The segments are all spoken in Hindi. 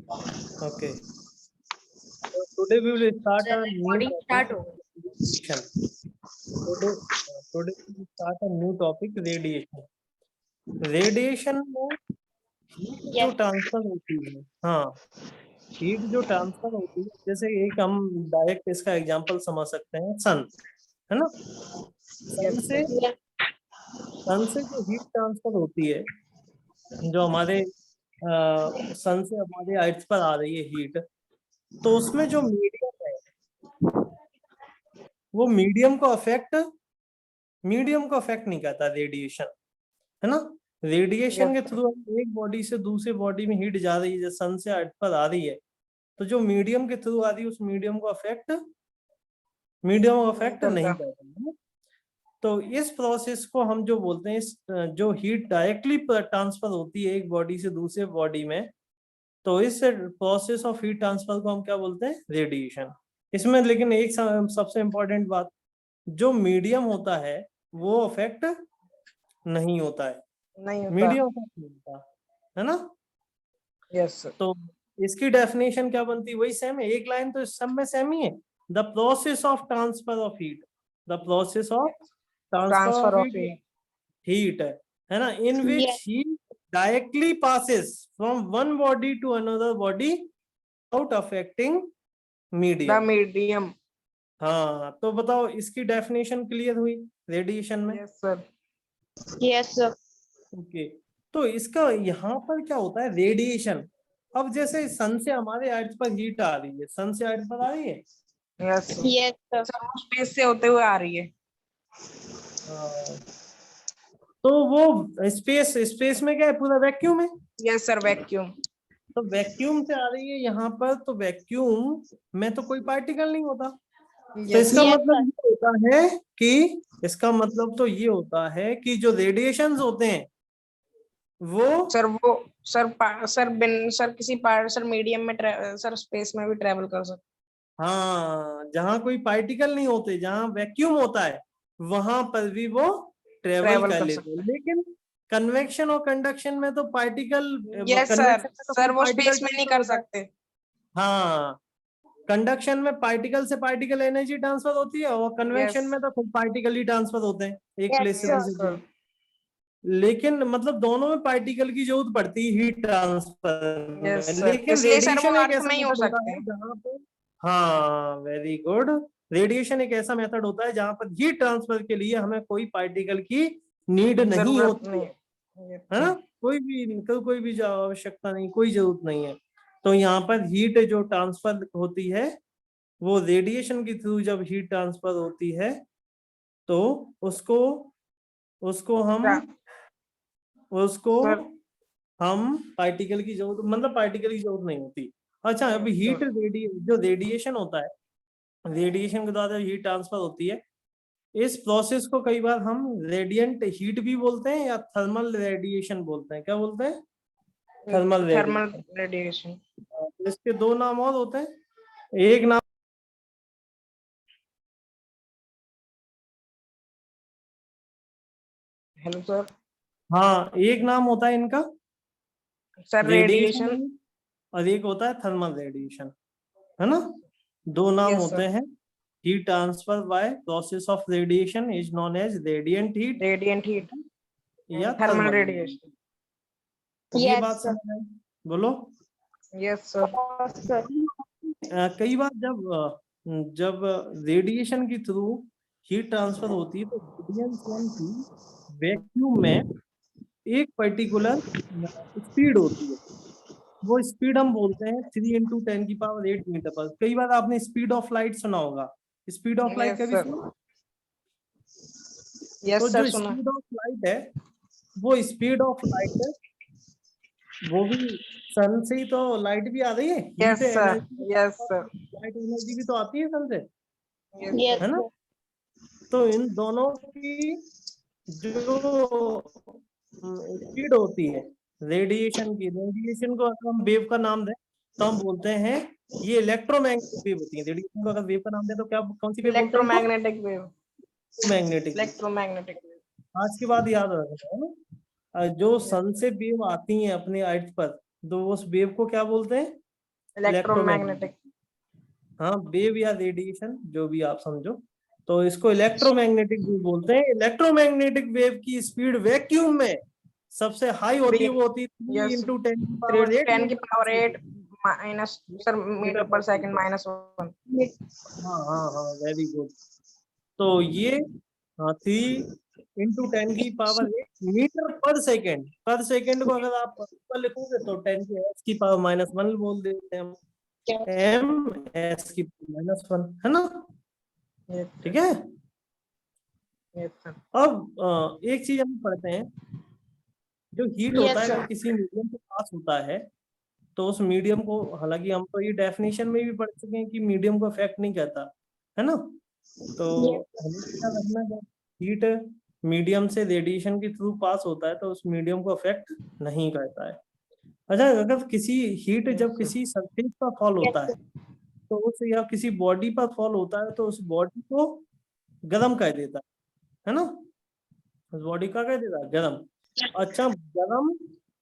Okay. So today we will start a new Recording topic. start हो गई। Radiation. Today we will start a new topic, radiation. Radiation में हीट जो ट्रांसफर होती है, हाँ, हीट जो ट्रांसफर होती है, जैसे एक हम डायरेक्ट इसका एग्जांपल समझ सकते हैं, सन, है ना। सन से जो हीट ट्रांसफर होती है, जो हमारे सन से हमारे अर्थ पर आ रही है हीट, तो उसमें जो मीडियम है वो मीडियम को अफेक्ट नहीं करता रेडिएशन, है ना। रेडिएशन के थ्रू एक बॉडी से दूसरे बॉडी में हीट जा रही है, जैसे सन से अर्थ पर आ रही है, तो जो मीडियम के थ्रू आ रही है उस मीडियम को अफेक्ट नहीं करता है। तो इस प्रोसेस को हम जो बोलते हैं, जो हीट डायरेक्टली ट्रांसफर होती है एक बॉडी से दूसरे बॉडी में, तो इस प्रोसेस ऑफ हीट ट्रांसफर को हम क्या बोलते हैं, रेडिएशन। इसमें लेकिन एक सबसे इंपॉर्टेंट बात, जो मीडियम होता है वो अफेक्ट नहीं होता है, मीडियम अफेक्ट नहीं होता है ना। Yes sir. तो इसकी डेफिनेशन क्या बनती है, वही सेम है, एक लाइन तो इस सब में सेम ही है। The process of transfer of heat, the process of transfer of heat है ना, in which heat directly passes from one body to another body without affecting medium. हाँ, तो बताओ इसकी डेफिनेशन क्लियर हुई रेडिएशन में। Yes sir. Yes sir. Okay, तो इसका यहाँ पर क्या होता है, रेडिएशन। अब जैसे सन से हमारे अर्थ पर हीट आ रही है, सन से अर्थ पर आ रही है। Yes yes sir. स्पेस से होते हुए आ रही है। तो वो स्पेस में क्या है, पूरा वैक्यूम है। Yes sir, vacuum. तो वैक्यूम से आ रही है यहाँ पर, तो वैक्यूम में तो कोई पार्टिकल नहीं होता। तो इसका मतलब ये होता है कि जो रेडिएशंस होते हैं वो सर किसी सर मीडियम में सर स्पेस में भी ट्रेवल कर सकते। हाँ, जहाँ कोई पार्टिकल नहीं होते, जहाँ वैक्यूम होता है वहां पर भी वो ट्रेवल कर लेते हैं। लेकिन कन्वेक्शन और कंडक्शन में तो पार्टिकल, यस सर वो स्पेस में नहीं कर सकते। हाँ, कंडक्शन में पार्टिकल से पार्टिकल एनर्जी ट्रांसफर होती है, और कन्वेक्शन में तो खुद पार्टिकल ही ट्रांसफर होते हैं एक प्लेस से दूसरे प्लेस। लेकिन मतलब दोनों में पार्टिकल की जरूरत पड़ती है हीट ट्रांसफर में। लेकिन रेडिएशन एक ऐसा मेथड होता है जहाँ पे, हाँ वेरी गुड, रेडिएशन एक ऐसा मेथड होता है जहाँ पर हीट ट्रांसफर के लिए हमें कोई पार्टिकल की नीड नहीं होती है ना, कोई भी आवश्यकता नहीं, कोई जरूरत नहीं है। तो यहाँ पर हीट जो ट्रांसफर होती है वो रेडिएशन के थ्रू जब हीट ट्रांसफर होती है तो उसको हम पार्टिकल की जरूरत, मतलब पार्टिकल की जरूरत नहीं होती। अच्छा, अभी जो रेडिएशन होता है, रेडिएशन के द्वारा हीट ट्रांसफर होती है, इस प्रोसेस को कई बार हम रेडिएंट हीट भी बोलते हैं या थर्मल रेडिएशन बोलते हैं। क्या बोलते हैं, थर्मल रेडिएशन। इसके दो नाम और होते हैं, एक नाम हेलो सर। हाँ, एक नाम होता है इनका सर रेडिएशन, और एक होता है थर्मल रेडिएशन, है ना। दो नाम होते हैं। Heat transfer by process of radiation is known as radiant heat या थर्मल रेडिएशन। ये बात समझ आई, बोलो। Yes sir. कई बार जब रेडिएशन के थ्रू हीट ट्रांसफर होती है तो रेडिएशन की वैक्यूम में एक पर्टिकुलर स्पीड होती है, वो स्पीड हम बोलते हैं 3 × 10⁸ मीटर पर। कई बार आपने स्पीड ऑफ लाइट सुना होगा, स्पीड ऑफ लाइट कभी सुना? तो जो स्पीड ऑफ लाइट है, वो स्पीड ऑफ लाइट है, वो भी सन से ही तो लाइट भी आ रही है। Yes sir. लाइट एनर्जी भी तो आती है सन से, यस है ना। तो इन दोनों की जो स्पीड होती है रेडिएशन को अगर हम वेव का नाम दें तो हम बोलते हैं ये इलेक्ट्रोमैग्नेटिक वेव होती है। रेडिएशन को अगर वेव का नाम दें तो क्या, कौन सी वेव बोलते हैं? Electromagnetic wave. इलेक्ट्रोमैग्नेटिक। आज की बात याद रखना है ना, जो सन से वेव आती है अपने अर्थ पर, तो उस वेव को क्या बोलते हैं? इलेक्ट्रोमैग्नेटिक। हाँ, वेव या रेडिएशन जो भी आप समझो, तो इसको इलेक्ट्रोमैग्नेटिक वेव बोलते हैं। इलेक्ट्रोमैग्नेटिक वेव की स्पीड वैक्यूम में सबसे हाई होती है, वो होती है 3 Yes. into 10 की 3 पावर to 8 10 की power 8 minus sir metre per second -1। हाँ हाँ हाँ, वेरी गुड। तो ये 3 into 10 की पावर 8 मीटर पर सेकेंड। पर सेकेंड को अगर आप ऊपर लिखोगे तो 10 की एस की पावर -1 बोल देते हैं हम, एम एस की -1, है ना? ठीक है। अब एक चीज हम पढ़ते हैं, जो हीट Yes, होता है sir. अगर किसी मीडियम के पास होता है तो उस मीडियम को, हालांकि हम तो ये डेफिनेशन में भी पढ़ चुके हैं कि मीडियम को अफेक्ट नहीं करता, है ना? तो हमें क्या रखना, जब हीट मीडियम से रेडिएशन के थ्रू पास होता है तो उस मीडियम को अफेक्ट नहीं करता है। अच्छा, अगर किसी हीट जब किसी सरफेस पर फॉल होता है तो उस, या किसी बॉडी पर फॉल होता है तो उस बॉडी को गर्म कर देता है ना? उस बॉडी का कर देता है गर्म। अच्छा, गर्म,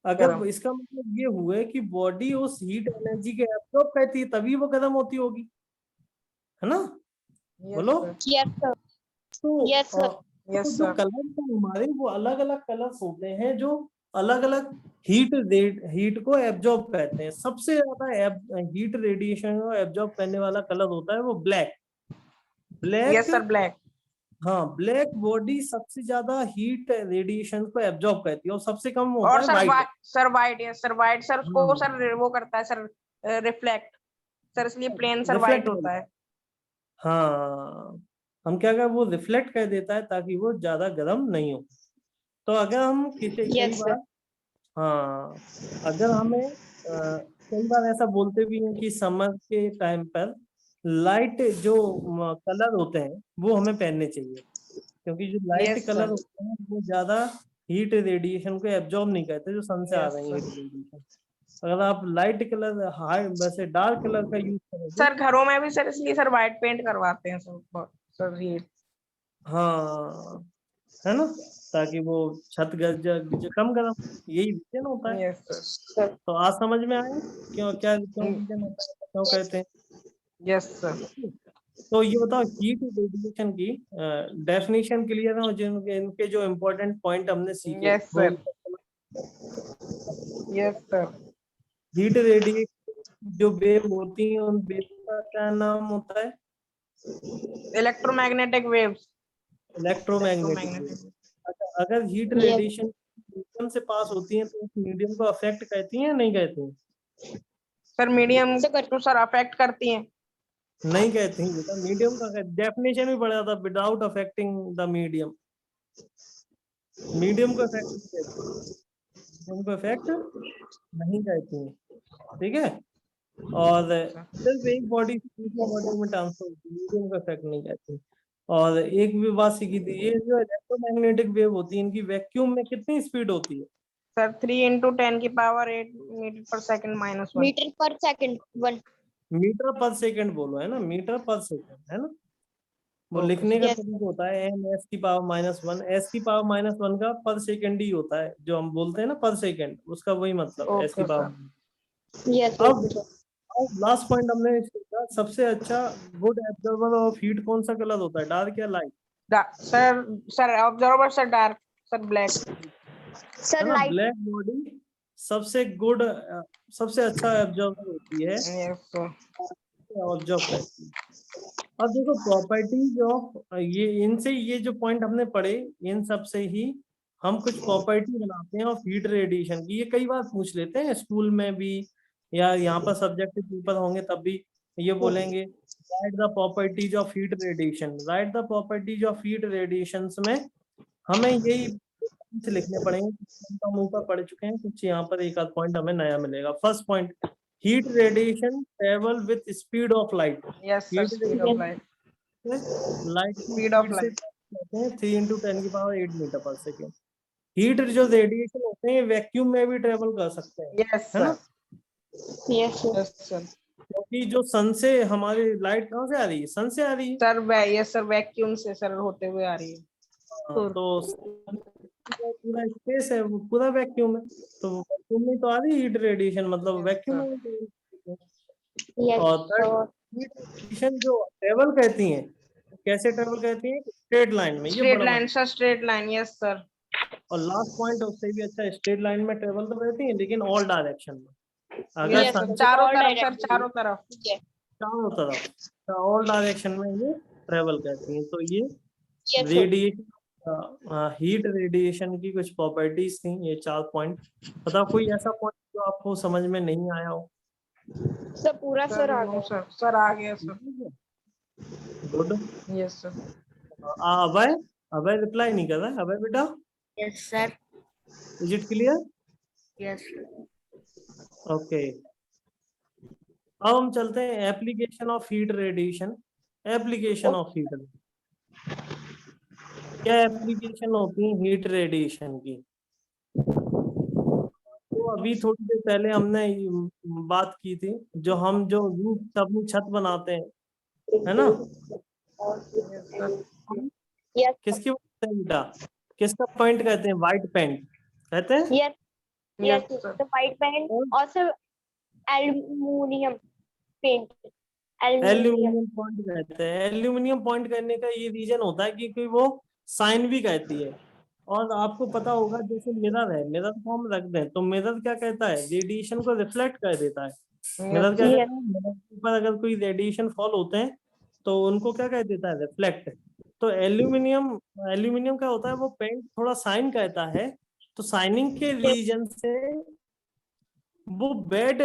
अगर इसका मतलब ये हुआ कि बॉडी उस हीट एनर्जी के एब्जॉर्ब करती है तभी वो गर्म होती होगी, है ना? बोलो। Yes, sir. तो Yes, sir. Yes, तो जो sir. कलर्स हैं हमारे, वो अलग अलग कलर्स होते हैं जो अलग अलग हीट को एब्जॉर्ब करते हैं। सबसे ज्यादा हीट रेडिएशन को एब्जॉर्ब करने वाला कलर होता है वो ब्लैक। Yes, sir. Black. हाँ, ब्लैक बॉडी सबसे ज्यादा हीट रेडिएशन को एब्जॉर्ब करती है, और सबसे कम होता और है sir white. Sir white, yes sir white, sir उसको हाँ, सर वो करता है सर रिफ्लेक्ट, सर इसलिए प्लेन सर वाइट रिफ्लेक्ट, होता है। हाँ, हम क्या कर, वो रिफ्लेक्ट कर देता है ताकि वो ज्यादा गर्म नहीं हो। तो अगर हम कई Yes, बार, sir. हाँ, अगर हमें कई बार ऐसा बोलते भी हैं कि समर के टाइम पर लाइट जो कलर होते हैं वो हमें पहनने चाहिए, क्योंकि जो लाइट यस कलर सर, होते हैं वो ज्यादा हीट रेडिएशन को एब्जॉर्ब नहीं करते जो सन से आ यस रहे हैं हीट सर। रेडिएशन। अगर आप लाइट कलर, हाई, वैसे डार्क कलर का यूज करोगे, सर घरों में भी सर इसलिए सर वाइट पेंट करवाते हैं सर ये। हाँ, है ना, ताकि वो छत गज कम गर्म, यही रीजन होता है। Yes Sir. तो आज समझ में आया क्यों, क्या क्यों रीजन होता है, क्यों कहते हैं। Yes sir. तो ये बताओ, हीट रेडिएशन की डेफिनेशन क्लियर है, जिनके इनके जो इम्पोर्टेंट पॉइंट हमने सीखे यस वो। Sir. Yes sir. Heat radiation जो वेव होती है उन वेव का क्या नाम होता है? Electromagnetic waves. Electromagnetic wave. अच्छा, अगर हीट Yes. रेडिएशन मीडियम से पास होती है तो उस मीडियम को अफेक्ट करती है या नहीं करती है? सर मीडियम तो सर अफेक्ट करती हैं। नहीं कहती हैं बेटा, मीडियम का डेफिनेशन भी पढ़ा था, without affecting the medium. Medium को अफेक्ट नहीं करती, मीडियम को अफेक्ट नहीं करती है, ठीक है। और सिर्फ एक बॉडी से दूसरे बॉडी में ट्रांसफर होती है, मीडियम को अफेक्ट नहीं करती। और एक भी बात सीखी थी, ये जो इलेक्ट्रोमैग्नेटिक वेव होती है इनकी वैक्यूम में कितनी स्पीड होती है? सर 3 into 10 की power 8 metre per second -1। Meter per second. 1. Metre per second बोलो, है ना, मीटर पर सेकंड, है ना। वो ओके लिखने का Yes. तरीका होता है एम एस की पावर -1, एस की पावर -1 का पर सेकंड ही होता है, जो हम बोलते हैं ना पर सेकंड, उसका वही मतलब है, एस की ओके सर। पावर। Yes. अब लास्ट पॉइंट हमने सीखा, सबसे अच्छा गुड एब्जॉर्बर ऑफ हीट कौन सा कलर होता है, डार्क या light? Sir sir observer sir dark, sir black. Sir, है ना, light. ब्लैक बॉडी सबसे गुड, सबसे अच्छा एब्जॉर्बर होती है, यस सर। ऑब्जर्व करती है। अब देखो प्रॉपर्टीज ऑफ ये, इनसे ये जो पॉइंट हमने पढ़े इन सब से ही हम कुछ प्रॉपर्टी बनाते हैं ऑफ हीट रेडिएशन की। ये कई बार पूछ लेते हैं स्कूल में भी, या यहाँ पर सब्जेक्टिव पेपर होंगे तब भी ये बोलेंगे, right the properties of heat radiation. Right the properties of heat radiation में हमें यही points लिखने पड़ेंगे, तो हम ऊपर पढ़ चुके हैं, कुछ यहाँ पर एक आध पॉइंट हमें नया मिलेगा। First point, heat radiation travel with speed of light. Yes sir, speed of light. Light की स्पीड ऑफ स्पीड से लाइट। कहते हैं 3 into 10 की पावर 8 मीटर पर सेकेंड। हीट जो रेडिएशन होते हैं वैक्यूम में भी ट्रेवल कर सकते हैं, यस है ना, sir. Yes, sir. Yes sir. क्योंकि जो सन से हमारी लाइट कहाँ से आ रही है, सन से आ रही है। सर यस सर, वैक्यूम से सर होते हुए आ रही है। हाँ, तो sun का पूरा स्पेस है वो पूरा वैक्यूम है, तो वैक्यूम में तो आ रही हीट रेडिएशन, मतलब Yes, वैक्यूम sir. में। Yes, और थर्ड sir. हीट रेडिएशन जो ट्रेवल कहती है, कैसे ट्रेवल कहती है, स्ट्रेट लाइन में, ये स्ट्रेट बड़ा लाइन मतलब। Sir, straight line, yes sir. और लास्ट पॉइंट उससे भी अच्छा, स्ट्रेट लाइन में ट्रेवल तो करती है लेकिन ऑल डायरेक्शन में, अगर यस Yes, सर, sun से चारों all तरफ सर, direction. चारों तरफ। Yes, चारों तरफ, तो ऑल डायरेक्शन में ये ट्रेवल करती है। तो ये yes, sir. Radiation, heat radiation की कुछ प्रॉपर्टीज थी, ये 4 पॉइंट। बताओ कोई ऐसा पॉइंट जो आपको समझ में नहीं आया हो? सर पूरा सर आ नो गया. सर, सर आ गया sir. Good. Yes sir. Abhay, Abhay reply नहीं कर रहा है। अभय बेटा, Yes, sir. Is it clear? Yes. Okay, अब हम चलते हैं application of heat radiation. Application of heat, क्या एप्लीकेशन होती है हीट रेडिएशन की? तो अभी थोड़ी देर पहले हमने बात की थी, जो हम जो रूफ अपनी छत बनाते हैं, है ना, Yes. किसकी बोलते हैं बेटा? किसका पेंट कहते हैं? व्हाइट पेंट कहते हैं। Yes. Yes. Yes sir. The white paint. और Also, aluminum paint. Aluminum. Aluminium point कहते हैं। एल्यूमिनियम पॉइंट करने का ये रीजन होता है कि वो साइन भी कहती है। और आपको पता होगा जैसे मिरर है, मिरर को हम रख दें तो मिरर क्या कहता है, रेडिएशन को रिफ्लेक्ट कर देता है। मिरर क्या Yes. कहता है, मिरर के ऊपर अगर कोई रेडिएशन फॉल होते हैं तो उनको क्या कह देता है, रिफ्लेक्ट। तो एल्यूमिनियम, एल्यूमिनियम क्या होता है, वो पेंट थोड़ा साइन कहता है, तो साइनिंग के रीजन से वो बैड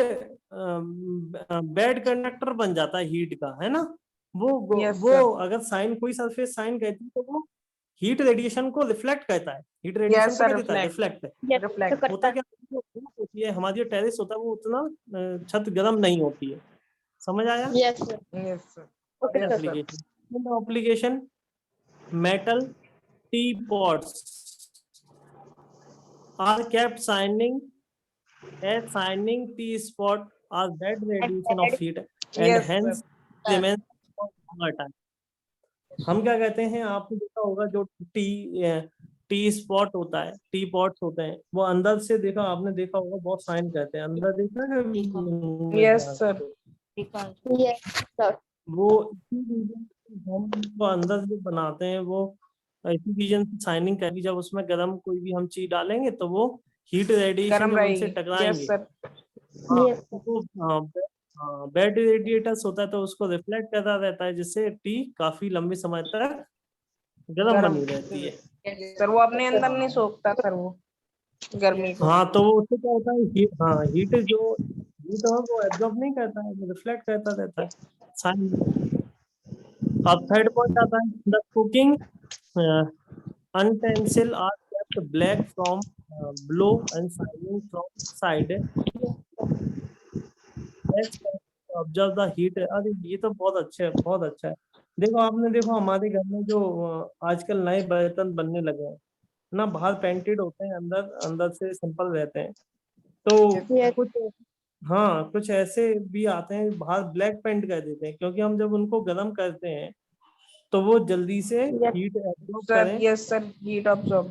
कंडक्टर बन जाता है हीट का, है ना। Yes, वो sir. अगर साइन, कोई सरफेस साइन कहती है तो वो हीट रेडिएशन को रिफ्लेक्ट करता है। हीट Yes, रेडिएशन को sir, क्या देता है, reflect. रिफ्लेक्ट। Yes. Reflect. तो होता करता क्या है, जो roof होती है हमारी, जो टेरेस होता है वो उतना छत गर्म नहीं होती है। समझ आया? Yes, sir. Yes, sir. Okay, Yes, sir. sir. Application metal teapots are kept shining as shining teapot are bad radiation of heat and Yes, hence sir. remain for longer time. हम क्या कहते हैं, आपने देखा होगा जो टी स्पॉट होता है, टी पॉट्स होते हैं, वो अंदर से देखा, आपने देखा होगा बहुत शाइन करते हैं, अंदर देखा है कभी? Yes, sir. Yes, sir. वो इसी रीजन हम वो अंदर जो बनाते हैं वो इसी रीजन से शाइनिंग करेगी। जब उसमें गर्म कोई भी हम चीज डालेंगे तो वो हीट रेडिएशन गर्म जब उनसे रहेगी। टकराएंगे, Yes, sir. हाँ, Yes, sir. तो बैड रेडिएटर्स होता है तो उसको रिफ्लेक्ट करता रहता है, जिससे टी काफी लंबे समय तक गर्म गर्म। बनी रहती है। सर वो अपने अंदर नहीं सोखता सर वो गर्मी को। हाँ, तो वो उससे क्या होता है, हीट जो हीट है वो एब्जॉर्ब नहीं करता है, वो रिफ्लेक्ट करता रहता है साइन। अब थर्ड पॉइंट आता है, the cooking utensil are kept black from below and shining from side. Let's observe the heat. अरे ये तो बहुत अच्छा है, बहुत अच्छा है। देखो आपने, देखो हमारे घर में जो आजकल नए बर्तन बनने लगे हैं ना, बाहर पेंटेड होते हैं, अंदर अंदर से सिंपल रहते हैं। तो Yes. कुछ, हाँ, कुछ ऐसे भी आते हैं बाहर ब्लैक पेंट कर देते हैं, क्योंकि हम जब उनको गर्म करते हैं तो वो जल्दी से Yes. हीट एब्जॉर्ब सर करें। Yes sir, heat absorb.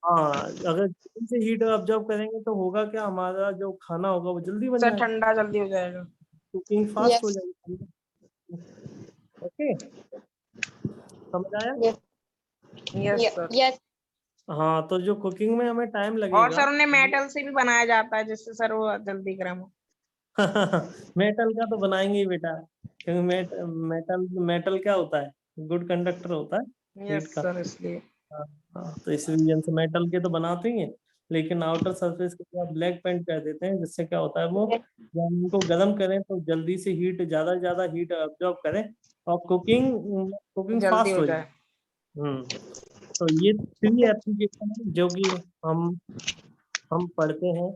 हाँ, अगर जल्दी से हीट ऑब्जॉर्व करेंगे तो होगा क्या, हमारा जो खाना होगा वो जल्दी बन सर जाएगा, ठंडा जल्दी हो जाएगा। कुकिंग फास्ट हो Yes. जाएगी। ओके, समझ आया? Yes. Yes Yes. Sir. Yes. हाँ, तो जो कुकिंग में हमें टाइम और लगेगा सर उन्हें मेटल से भी बनाया जाता है जिससे सर वो जल्दी गर्म हो। मेटल का तो बनाएंगे ही बेटा, क्योंकि मेटल मेटल क्या होता है, गुड कंडक्टर होता है हीट यस का। सर, इसलिए। तो इस रीजन से मेटल के तो बनाते ही हैं, लेकिन आउटर सरफेस के ऊपर ब्लैक पेंट कर देते हैं, जिससे क्या होता है, वो जब उनको गर्म करें तो जल्दी से हीट, ज्यादा से ज्यादा हीट ऑब्जॉर्व करें और कुकिंग कुकिंग जल्दी फास्ट हो हो जाए। जाए। तो ये 3 एप्लीकेशन है जो कि हम पढ़ते हैं।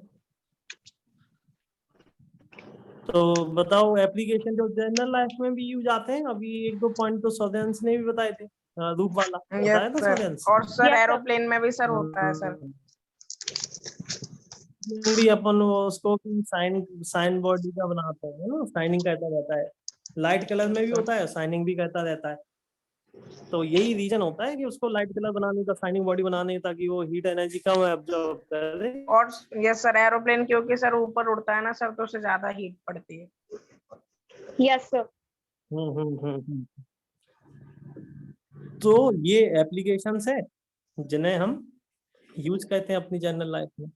तो बताओ एप्लीकेशन जो जनरल लाइफ में भी यूज आते हैं, अभी 1-2 पॉइंट तो सौदेंस ने भी बताए थे, रूप वाला बताया यस था सर। सौदेंस। और सर Yes, sir. एरोप्लेन में भी सर होता है सर। भी अपन उसको साइन साइन बॉडी का बनाते हैं ना, साइनिंग करता रहता है, लाइट कलर में भी होता है, साइनिंग भी करता रहता है। तो यही रीजन होता है कि उसको लाइट कलर बनाने का, साइनिंग बॉडी बनाने, ताकि वो हीट एनर्जी कम एब्जॉर्ब करे। और यस सर एरोप्लेन क्योंकि सर ऊपर उड़ता है ना सर, तो उससे ज्यादा हीट पड़ती है। Yes, sir. हम्म। तो ये एप्लीकेशंस है जिन्हें हम यूज करते हैं अपनी जनरल लाइफ में।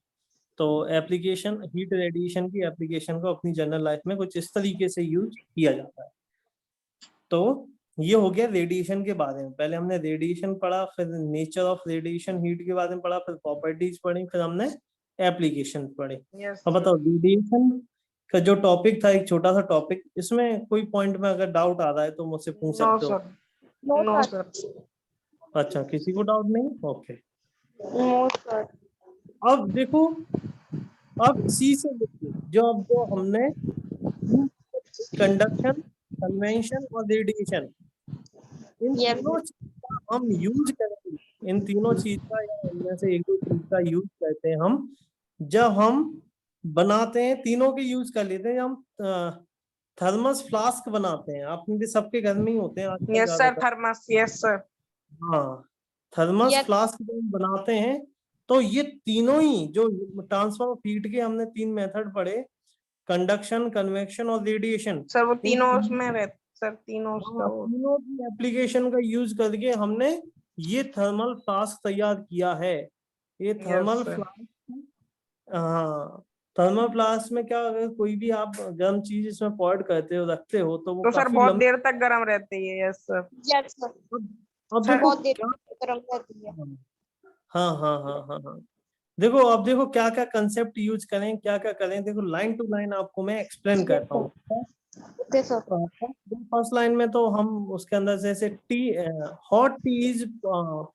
तो एप्लीकेशन, हीट रेडिएशन की एप्लीकेशन को अपनी जनरल लाइफ में कुछ इस तरीके से यूज किया जाता है। तो ये हो गया रेडिएशन के बारे में। पहले हमने रेडिएशन पढ़ा, फिर नेचर ऑफ रेडिएशन, हीट के बारे में पढ़ा, फिर प्रॉपर्टीज पढ़ी, फिर हमने एप्लीकेशन पढ़े। Yes, अब sir. बताओ रेडिएशन का जो टॉपिक था, एक छोटा सा टॉपिक, इसमें कोई पॉइंट में अगर डाउट आ रहा है तो मुझसे पूछ No, सकते हो। sir. No, No, sir. sir. अच्छा, किसी को डाउट नहीं? ओके। No, sir. अब देखो, अब इसी से देखिए, जो हमने कंडक्शन, कन्वेंशन और रेडिएशन, इन Yes, तीनों चीज का हम यूज करेंगे। इन तीनों चीज का या इनमें से एक दो चीज का यूज करते हैं हम जब हम बनाते हैं। तीनों के यूज कर लेते हैं। हम थर्मस फ्लास्क बनाते हैं, आपने भी सबके घर में ही होते हैं आजकल Yes, sir. ज्यादातर। Thermos. Yes, sir. हाँ, थर्मस Yes. फ्लास्क जब हम बनाते हैं तो ये तीनों ही जो ट्रांसफर ऑफ हीट के हमने 3 मेथड पढ़े, कंडक्शन, कन्वेक्शन और रेडिएशन, सर वो इन तीनों उसमें रहते सर, तीनों उसका वो तीनों की एप्लीकेशन का यूज करके हमने ये थर्मल फ्लास्क तैयार किया है। ये थर्मल sir. फ्लास्क, हाँ, थर्मल फ्लास्क में क्या, अगर कोई भी आप गर्म चीज इसमें पॉइंट करते हो, रखते हो, तो वो तो सर काफी बहुत लंबी। देर तक गर्म रहती है। Yes sir. yes, sir. अब सर, देखो बहुत देर क्या, तक गर्म रहती है। हाँ। देखो, अब देखो क्या क्या कंसेप्ट यूज करें, क्या क्या करें। देखो लाइन टू लाइन आपको मैं एक्सप्लेन करता हूँ। Okay, sir. फर्स्ट लाइन में तो हम उसके अंदर जैसे T, hot T is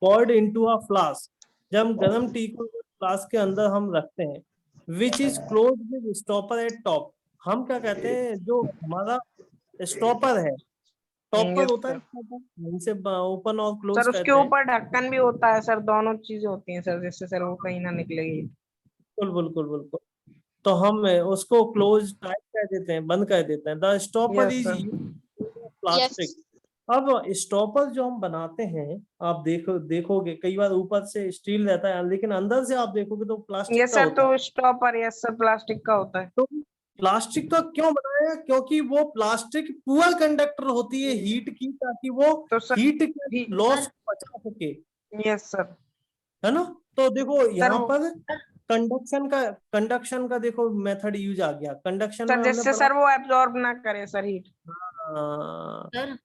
poured into a flask. जब हम गर्म टी को फ्लास्क के अंदर हम रखते हैं, which is close with stopper eight top. हम क्या कहते हैं, जो हमारा स्टॉपर है, टॉपर Yes, होता है, sir. इनसे ओपन और क्लोज सर उसके करते हैं। ऊपर ढक्कन भी होता है सर, दोनों चीजें होती हैं सर, जिससे सर वो कहीं ना निकलेगी। बिल्कुल। तो हम उसको क्लोज टाइट कर देते हैं, बंद कर देते हैं। The stopper yes is sir. Plastic. अब स्टॉपर जो हम बनाते हैं, आप देखोगे कई बार ऊपर से स्टील रहता है, लेकिन अंदर से आप देखोगे तो प्लास्टिक यस का सर, होता है। तो स्टॉपर यस सर प्लास्टिक का होता है। तो प्लास्टिक का क्यों बनाया? क्योंकि वो प्लास्टिक पुअर कंडक्टर होती है हीट की, ताकि वो तो सर हीट के लॉस को बचा सके, यस सर। है ना। तो देखो सर यहाँ वो पर कंडक्शन का देखो मेथड यूज आ गया। कंडक्शन में सर हमने जिससे पढ़ा, सर वो एब्जॉर्ब ना करे सर हीट। सर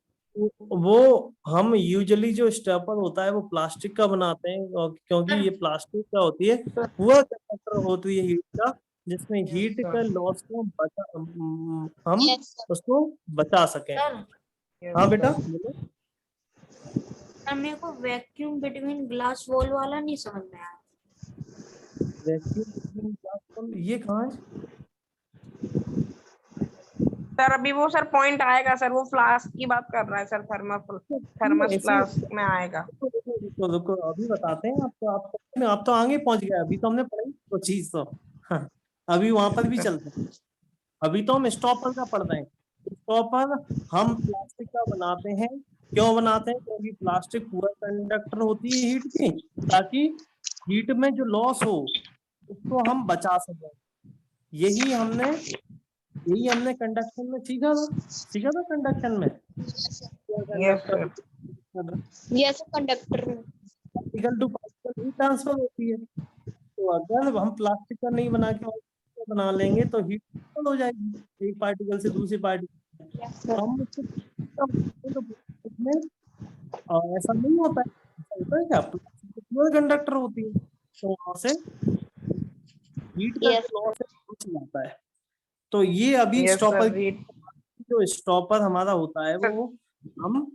वो हम यूजुअली जो स्टेपल होता है वो प्लास्टिक का बनाते हैं, और क्योंकि ये प्लास्टिक का होती है, पूरा कंडक्टर होती है हीट का, जिसमें हीट का लॉस को हम Yes, sir. उसको बचा सकें। हाँ बेटा बोलो। सर मेरे को वैक्यूम बिटवीन ग्लास वॉल वाला नहीं समझ में आया। वैक्यूम, ये कहाँ है? सर अभी वो सर पॉइंट आएगा सर, वो फ्लास्क की बात कर रहा है सर, थर्मस फ्लास्क में आएगा। रुको, अभी बताते हैं आपको। आप तो आगे पहुंच गए, अभी तो हमने पढ़ी वो चीज तो। हाँ, अभी वहां पर भी चलते हैं। अभी तो हम स्टॉपर का पढ़ रहे हैं। स्टॉपर हम प्लास्टिक का बनाते हैं। क्यों बनाते हैं? क्योंकि प्लास्टिक पूरा कंडक्टर होती है हीट की, ताकि हीट में जो लॉस हो उसको हम बचा सकें। यही हमने कंडक्शन में सीखा था कंडक्शन में। Yes sir. Yes, sir. Conductor. Particle to particle heat transfer होती है। तो अगर हम प्लास्टिक का नहीं बना के बना लेंगे तो हीट ट्रांसफर हो जाएगी एक पार्टिकल से दूसरी पार्टिकल। Yes, sir. हम तो इसमें ऐसा नहीं होता है। ऐसा होता है क्या? प्लास्टिक पूरा कंडक्टर होती है, तो वहां से हीट का Yes, लॉस जाता है। तो ये अभी यस स्टॉपर, सर। जो स्टॉपर हमारा होता है वो हम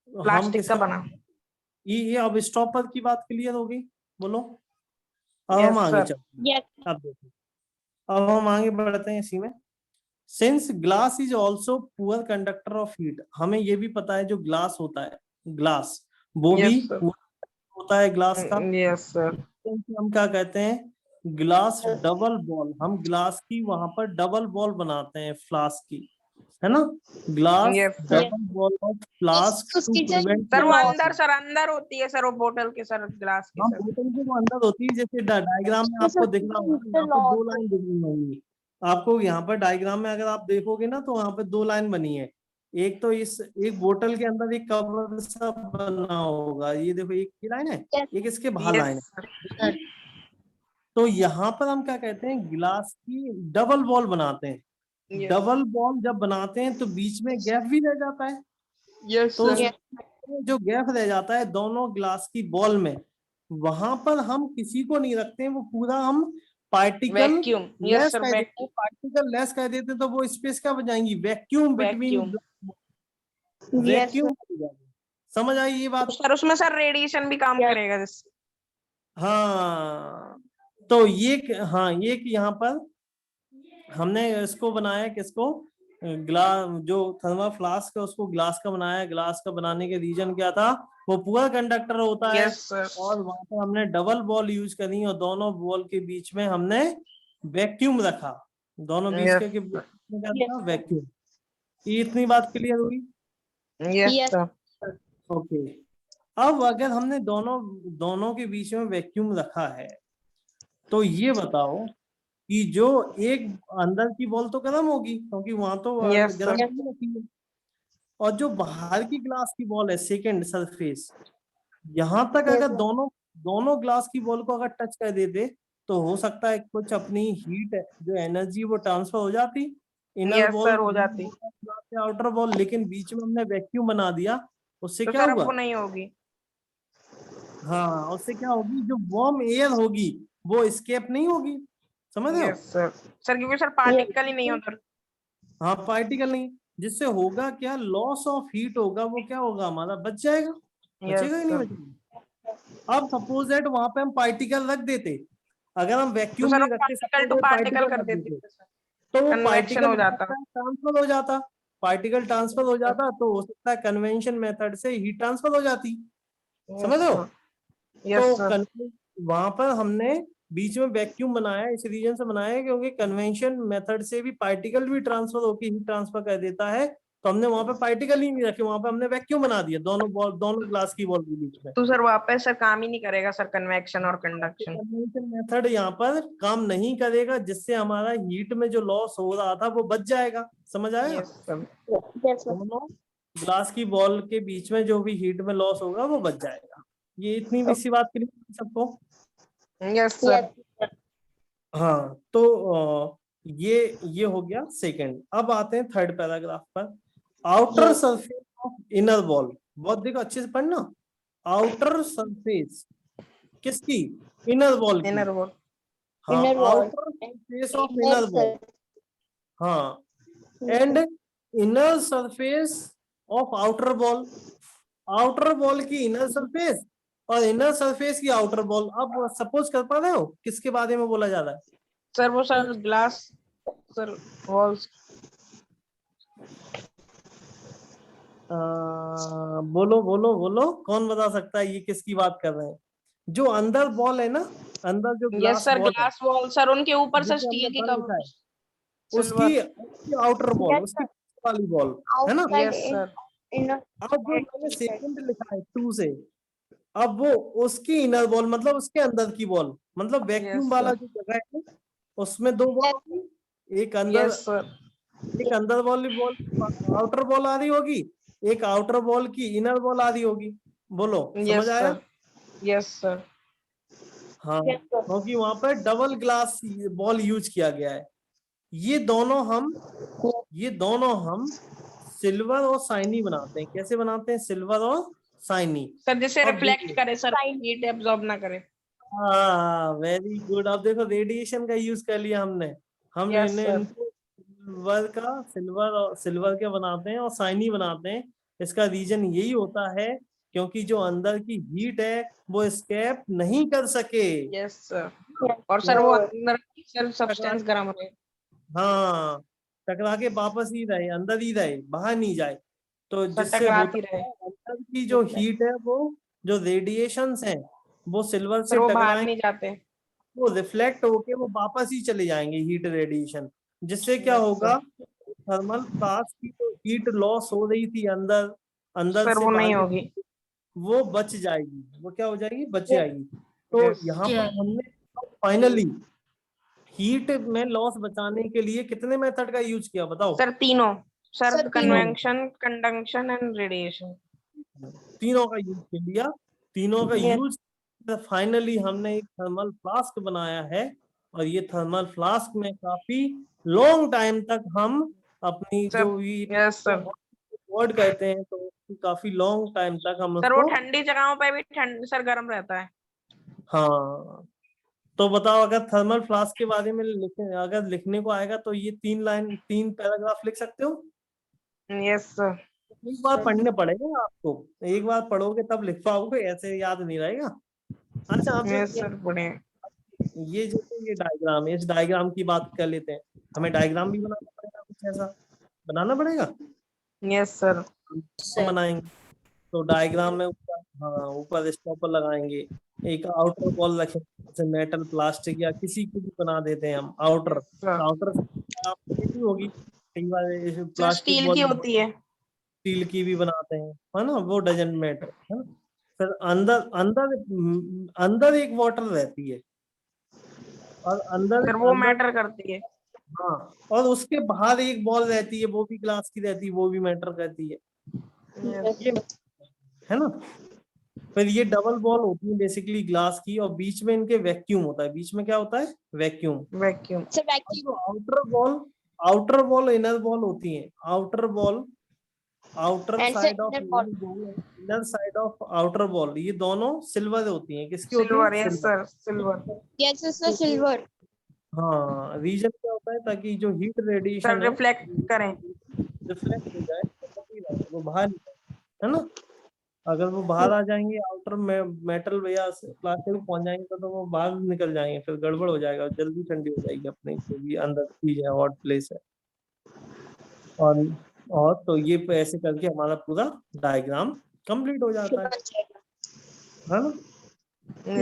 प्लास्टिक का बना। ये अब स्टॉपर की बात क्लियर हो गई? बोलो। अब यस हम आगे सर। चलते हैं। yes, अब देखो, अब हम आगे बढ़ते हैं इसी में। Since glass is also poor conductor of heat, हमें ये भी पता है जो ग्लास होता है, ग्लास वो भी यस सर। होता है ग्लास का। Yes sir. हम क्या कहते हैं? Glass double ball. हम ग्लास की वहां पर डबल बॉल बनाते हैं फ्लास्क की, है ना। Glass yes sir. Double ball of flask टू उसकी जगह प्रिवेंट सर वो loss. अंदर होती है सर, वो बोतल के सर, ग्लास के हम सर। बोतल के वो अंदर होती है, जैसे डायग्राम में आपको दिख रहा होगा, यहाँ पर 2 लाइन दिख रही होंगी आपको। यहाँ पर डायग्राम में अगर आप देखोगे ना, तो वहां पर 2 लाइन बनी है। एक तो इस एक बोतल के अंदर एक कवर सा बना होगा, ये देखो एक की लाइन है, एक इसके बाहर लाइन यस है। तो यहाँ पर हम क्या कहते हैं, गिलास की डबल बॉल बनाते हैं। Yes. डबल बॉल जब बनाते हैं तो बीच में गैप भी रह जाता है। यस तो सर जो गैप रह जाता है दोनों ग्लास की बॉल में, वहां पर हम किसी को नहीं रखते हैं, वो पूरा हम particle vacuum less yes sir कह देते हैं। पार्टिकल लेस कह देते हैं तो वो स्पेस क्या बन vacuum between, vacuum Yes, vacuum. समझ आई ये बात? सर उसमें सर रेडिएशन भी काम Yes. करेगा जिससे हाँ, तो ये हाँ ये कि यहाँ पर हमने इसको बनाया, किसको, ग्लास जो थर्मल फ्लास्क है उसको ग्लास का बनाया। ग्लास का बनाने के रीजन क्या था, वो पूरा कंडक्टर होता है यस सर और वहां पर हमने डबल बॉल यूज करी और दोनों बॉल के बीच में हमने वैक्यूम रखा। दोनों बीच Yes. के बीच में क्या Yes, था, sir. वैक्यूम। ये इतनी बात क्लियर हुई? Yes Yes. Sir okay. अब अगर हमने दोनों दोनों के बीच में वैक्यूम रखा है तो ये बताओ कि जो एक अंदर की बॉल तो गर्म होगी क्योंकि वहां तो Yes, sir. गर्म नहीं होती है, और जो बाहर की ग्लास की बॉल है सेकंड सरफेस, यहाँ तक Yes, अगर sir. दोनों दोनों ग्लास की बॉल को अगर टच कर देते तो हो सकता है कुछ अपनी हीट जो एनर्जी वो ट्रांसफर हो जाती इनर Yes, बॉल sir, हो जाती। आउटर बॉल, लेकिन बीच में हमने वैक्यूम बना दिया, उससे तो क्या सर अब हुआ? वो नहीं होगी हाँ, उससे क्या होगी, जो वार्म एयर होगी वो एस्केप नहीं होगी। समझ रहे हो? यस सर सर क्योंकि सर पार्टिकल ही नहीं उधर हाँ, पार्टिकल नहीं, जिससे होगा क्या, लॉस ऑफ हीट होगा, वो क्या होगा, हमारा बच जाएगा, बचेगा यस ही नहीं सर बचेगा। अब सपोज दैट वहां पे हम पार्टिकल रख देते, अगर हम तो वैक्यूम सर नहीं वो रखते, particle suppose to that particle particle कर रख देती देते, है सर तो वो कन्वेक्शन पार्टिकल हो जाता ट्रांसफर हो जाता, पार्टिकल ट्रांसफर हो जाता, तो हो सकता है कन्वेंशन मेथड से हीट ट्रांसफर हो जाती। समझ रहे हो? यस तो सर वहां पर हमने बीच में वैक्यूम बनाया, इस रीजन से बनाया है क्योंकि कन्वेंशन मेथड से भी पार्टिकल भी ट्रांसफर होकर हीट ट्रांसफर कर देता है, तो हमने वहां पे पार्टिकल ही नहीं रखे, वहां पे हमने वैक्यूम बना दिया दोनों बॉल, दोनों ग्लास की बॉल के बीच में। तो सर वापस सर काम ही नहीं करेगा सर कन्वेक्शन और कंडक्शन कन्वेंशन मेथड यहाँ पर काम नहीं करेगा, जिससे हमारा हीट में जो लॉस हो रहा था वो बच जाएगा। समझ आया? Yes sir Yes, sir. दोनों ग्लास की बॉल के बीच में जो भी हीट में लॉस होगा वो बच जाएगा। ये इतनी भी सी बात क्लियर सबको? Yes sir Yes, sir. हाँ, तो ये हो गया सेकंड। अब आते हैं थर्ड पैराग्राफ पर। Outer Yes. Surface of inner ball, बहुत देखो अच्छे से पढ़ना, आउटर सरफेस किसकी, इनर बॉल की। इनर वॉल हाँ, Inner wall. Outer surface of Inner inner ball, हाँ, and inner surface of outer ball, outer ball की इनर सरफेस और इनर सरफेस की आउटर बॉल। अब सपोज कर पा रहे हो किसके बारे में बोला जा रहा है? सर वो सर ग्लास सर वॉल्स बोलो बोलो बोलो, कौन बता सकता है ये किसकी बात कर रहे हैं? जो अंदर बॉल है ना, अंदर जो यस ग्लास सर बॉल है, ग्लास वॉल सर उनके ऊपर सर जिसके स्टील अंदर की बल लिखा कवर है, उसकी आउटर बॉल, Yes, उसकी sir. वाली बॉल है ना। Outside yes sir inner. अब जो मैंने सेकंड लिखा है 2 से, अब वो उसकी इनर बॉल मतलब उसके अंदर की बॉल, मतलब वैक्यूम Yes, वाला sir. जो जगह है उसमें 2 बॉल होगी, एक अंदर, यस सर एक अंदर वाली बॉल आउटर बॉल आ रही होगी, एक आउटर बॉल की इनर बॉल आ रही होगी। बोलो, समझ यस आया? सर यस सर हाँ, Yes, sir. क्योंकि वहां पर डबल ग्लास बॉल यूज किया गया है। ये दोनों हम सिल्वर और शाइनी बनाते हैं। कैसे बनाते हैं? सिल्वर और शाइनी। सर जिससे अब रिफ्लेक्ट देखो, करे सर हीट एब्जॉर्ब ना करे हाँ, वेरी गुड। अब देखो रेडिएशन का यूज कर लिया हमने, हम यस सर सिल्वर के बनाते हैं और शाइनी बनाते हैं। इसका रीजन यही होता है क्योंकि जो अंदर की हीट है वो एस्केप नहीं कर सके। यस सर Yes, और सर वो sir. अंदर सर सब्सटेंस गर्म रहे हाँ, टकरा के वापस ही रहे, अंदर ही रहे, बाहर नहीं जाए। तो सर जिससे टकराती होता रहे है अंदर की जो हीट है, वो जो रेडिएशंस हैं वो सिल्वर सर से वो बाहर टकराएंगे, नहीं जाते वो रिफ्लेक्ट होके वो वापस ही चले जाएंगे हीट रेडिएशन। जिससे क्या यस होगा, सर थर्मल फ्लास्क की जो हीट लॉस हो रही थी अंदर अंदर सर से वो बाहर नहीं की, होगी वो बच जाएगी। वो क्या हो जाएगी? बच Yes. जाएगी। तो यस यहाँ पर हमने फाइनली हीट में लॉस बचाने के लिए कितने मेथड का यूज किया बताओ? सर तीनों sir Sir, convention, conduction and radiation. तीनों का यूज कर लिया, तीनों का Yes. यूज फाइनली हमने एक थर्मल फ्लास्क बनाया है, और ये थर्मल फ्लास्क में काफी लॉन्ग टाइम तक हम अपनी सर, जो भी यस सर। वर्ड कहते हैं, तो उसकी काफी लॉन्ग टाइम तक हम सर वो उसको, ठंडी जगहों पे भी ठंड सर गर्म रहता है। हाँ। तो बताओ, अगर थर्मल फ्लास्क के बारे में अगर लिखने को आएगा तो ये 3 पैराग्राफ लिख सकते हो। Yes sir. एक बार पढ़ने पड़ेगा आपको, एक बार पढ़ोगे तब लिख पाओगे, ऐसे याद नहीं रहेगा। अच्छा, अब यस सर, बढ़िया। ये जो ये डायग्राम है, इस डायग्राम की बात कर लेते हैं। हमें डायग्राम भी बनाना पड़ेगा, कुछ ऐसा बनाना पड़ेगा। Yes sir. हम बनाएंगे तो डायग्राम में ऊपर, हाँ, ऊपर स्टॉपर लगाएंगे, एक आउटर वॉल रखेंगे, जैसे मेटल, प्लास्टिक या किसी की भी बना देते हैं हम आउटर। सर आउटर होगी, कई बार प्लास्टिक स्टील की वॉल होती है। स्टील की भी बनाते हैं, है ना, वो डजंट मैटर, है ना। फिर अंदर अंदर अंदर एक वाटर रहती है, और अंदर सर वो अंदर मैटर करती है। हाँ, और उसके बाहर एक बॉल रहती है, वो भी ग्लास की रहती है, वो भी मैटर करती है, Yes. ये है ना। फिर ये डबल बॉल होती है बेसिकली ग्लास की, और बीच में इनके वैक्यूम होता है। बीच में क्या होता है? Vacuum. Vacuum. Sir, vacuum. Outer ball inner ball होती है। Outer ball, outer And sir, side of inner ball. Inner ball, inner side of outer ball, ये दोनों सिल्वर होती हैं। किसकी होती सिल्वर, है? Yes silver. Sir, silver. Yes, sir, silver. हाँ, रीजन क्या होता है? ताकि जो हीट सर रेडिएशन है रिफ्लेक्ट करें। रिफ्लेक्ट हो जाए, तो नहीं जाए, वो बाहर निकले, है ना। अगर वो बाहर आ जाएंगे, आउटर में मेटल या प्लास्टिक में पहुंच जाएंगे, तो वो बाहर निकल जाएंगे, फिर गड़बड़ हो जाएगा, जल्दी ठंडी हो जाएगी अपनी जो भी अंदर चीज है, हॉट प्लेस है। और और तो ये ऐसे करके हमारा पूरा डायग्राम कंप्लीट हो जाता है ना।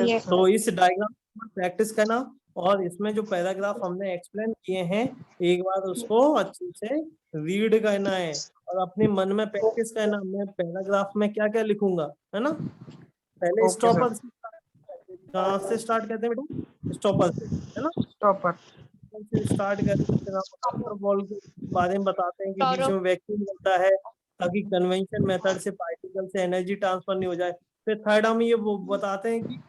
Yes sir. तो इस डायग्राम प्रैक्टिस करना, और इसमें जो पैराग्राफ हमने एक्सप्लेन किए हैं, एक बार उसको अच्छे से रीड करना है, और अपने मन में प्रैक्टिस करना, मैं पैराग्राफ में क्या क्या लिखूंगा, है ना। पहले ओके स्टॉपर सर। कहाँ से स्टार्ट करते हैं बेटा? स्टॉपर से, है ना। स्टॉपर। से स्टार्ट करके फिर हम आउटर बॉल के बारे में बताते हैं कि बीच में वैक्यूम होता है, ताकि कन्वेंशन मेथड से पार्टिकल से एनर्जी ट्रांसफर नहीं हो जाए। फिर थर्ड हम ये वो बताते हैं कि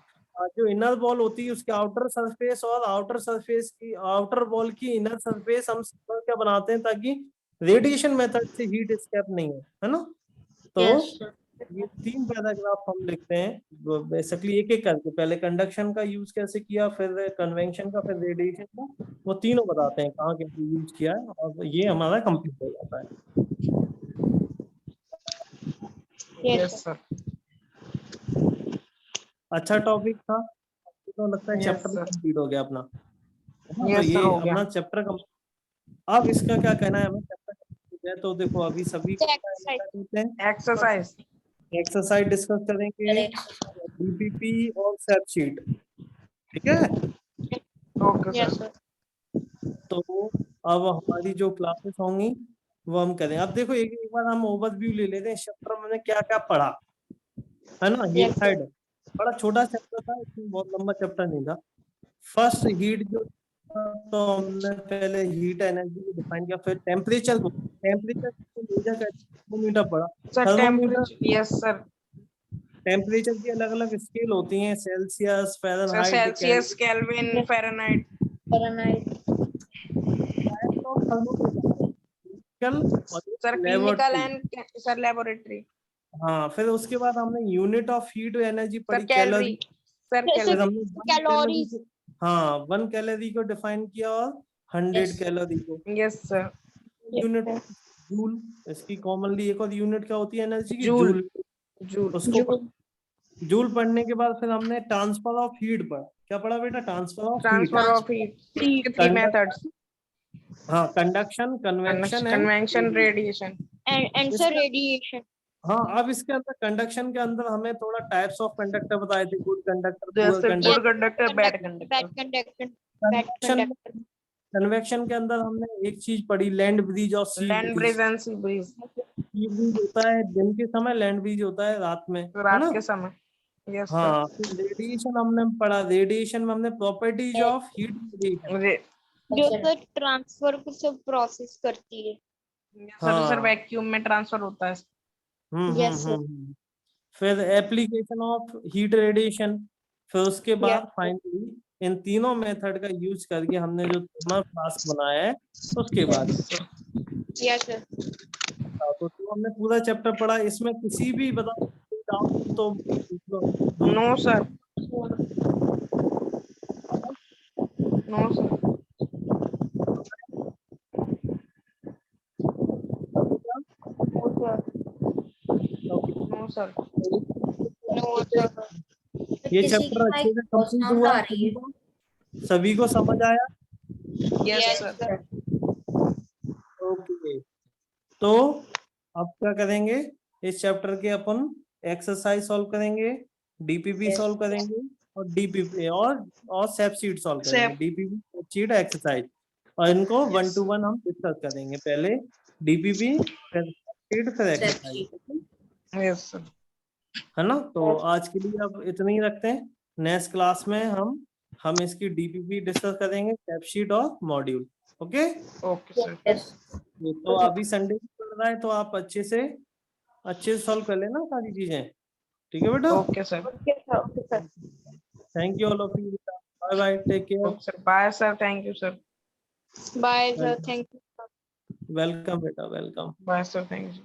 जो इनर बॉल होती है उसके आउटर सरफेस, और आउटर सरफेस की, आउटर बॉल की इनर सरफेस हम क्या बनाते हैं, ताकि रेडिएशन मेथड से हीट एस्केप नहीं है ना। तो ये 3 पैराग्राफ हम लिखते हैं बेसिकली, एक एक करके। पहले कंडक्शन का यूज कैसे किया, फिर कन्वेंशन का, फिर रेडिएशन का, वो तीनों बताते हैं कहाँ कैसे यूज किया है, और ये हमारा कंप्लीट हो जाता है। Yes, yes sir. सर। अच्छा टॉपिक था, तो लगता है Yes, चैप्टर sir. कंप्लीट हो गया अपना, है ना। तो Yes, sir, ये हो गया। अपना चैप्टर अब इसका क्या कहना है हमें, चैप्टर कंप्लीट है तो देखो अभी सभी Check क्या side. कहते हैं, एक्सरसाइज। एक्सरसाइज डिस्कस करेंगे, डीपीपी और सेट शीट, ठीक है। Okay Yes, sir. sir. तो अब हमारी जो क्लासेस होंगी वो हम करें। अब देखो एक एक बार हम ओवरव्यू ले लेते हैं, चैप्टर में हमने क्या क्या पढ़ा, है ना। ये Yes, sir. थर्ड बड़ा छोटा चैप्टर था, इसमें बहुत लंबा चैप्टर नहीं था। फर्स्ट हीट जो था, तो हमने पहले हीट एनर्जी को डिफाइन किया, फिर टेम्परेचर को मेजर कर थर्मोमीटर पढ़ा। Sir thermometer, temperature, yes sir. Temperature की अलग अलग स्केल होती हैं, Celsius, sir Fahrenheit, Celsius, kelvin, Fahrenheit. Sir clinical and sir laboratory. हाँ, फिर उसके बाद हमने unit of heat energy sir पढ़ी, कैलोरी। सर Yes, फिर sir. कैलोरी। हमने Calories. 1 कैलोरी को डिफाइन किया, और 100 कैलोरी को। Yes sir. यूनिट जूल, इसकी कॉमनली एक और यूनिट क्या होती है एनर्जी की? जूल। जूल। जूल। उसको जूल पढ़ने के बाद फिर हमने ट्रांसफर ऑफ हीट पढ़ा। क्या पढ़ा बेटा? Transfer of heat. Transfer of heat, 3 methods. हाँ, conduction, convection and convention, radiation. And sir, radiation. हाँ, अब इसके अंदर कंडक्शन के अंदर हमें थोड़ा टाइप्स ऑफ कंडक्टर बताए थे, गुड कंडक्टर, जैसे poor good conductor. Conductor, bad Bad conductor. conductor. Bad conductor. Convection के अंदर हमने एक चीज पढ़ी, लैंड ब्रिज और sea land breeze. Breeze and sea breeze. Sea breeze होता है दिन के समय, लैंड ब्रिज होता है रात में, है रात ना। के समय। Yes sir. हाँ, फिर रेडिएशन हमने पढ़ा। रेडिएशन में हमने प्रॉपर्टीज ऑफ हीट रेडिएशन। जो सर ट्रांसफर को सब प्रोसेस करती है। सर तो सर हाँ। वैक्यूम में ट्रांसफर होता है। Yes, sir. फिर एप्लीकेशन ऑफ हीट रेडिएशन, फिर उसके बाद फाइनली इन तीनों मेथड का यूज करके हमने जो थर्मल फ्लास्क बनाया है उसके बाद Yes, sir. तो हमने पूरा चैप्टर पढ़ा। इसमें किसी भी बताओ डाउट तो पूछ लो। No sir, no sir, no sir, No, sir. ये किसी की चैप्टर अच्छे से कंप्लीट साउंड हुआ आ रही है। सभी को समझ आया? Yes Yes, sir. sir. Okay, तो अब क्या करेंगे, इस चैप्टर के अपन एक्सरसाइज सॉल्व करेंगे, डीपीपी सॉल्व करेंगे और डीपीपी और सेप शीट सॉल्व करेंगे। सेप। डीपीपी सेप शीट एक्सरसाइज, और इनको 1 to 1 हम डिस्कस करेंगे। पहले डीपीपी फिर सेप शीट फिर एक्सरसाइज, यस सर। है ना। तो आज के लिए अब इतना ही रखते हैं। नेक्स्ट क्लास में हम इसकी डीपीपी डिस्कस करेंगे, सेप शीट और मॉड्यूल। Okay, okay sir. तो अभी संडे चल रहा है तो आप अच्छे से सॉल्व कर लेना सारी चीजें। ठीक है बेटा, okay sir. Okay, sir. Okay, sir. Thank you all of you, bye bye, take care, okay sir, bye sir, thank you sir. Bye, sir. Thank you. Welcome बेटा, welcome. Bye sir, thank you.